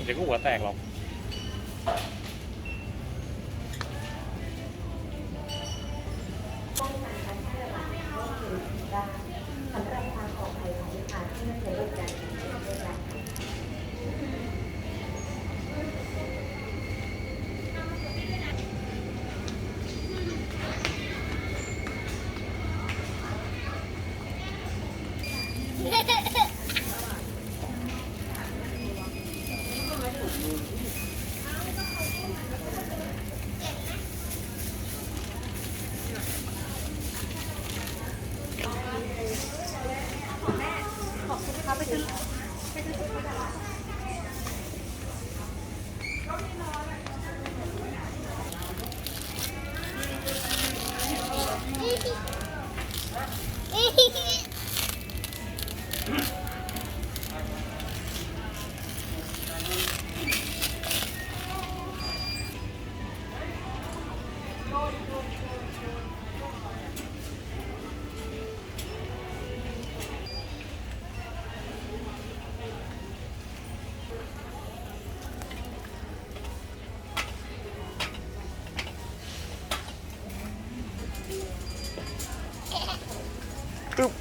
ดี๋ยวก็หัวแตกหรอกป้องกันการแพร่ระบาดของโรคโควิดได้สำหรับความปลอดภัยของลูกค้าที่มาใช้บริการในประเทศไทย ตึ๊บ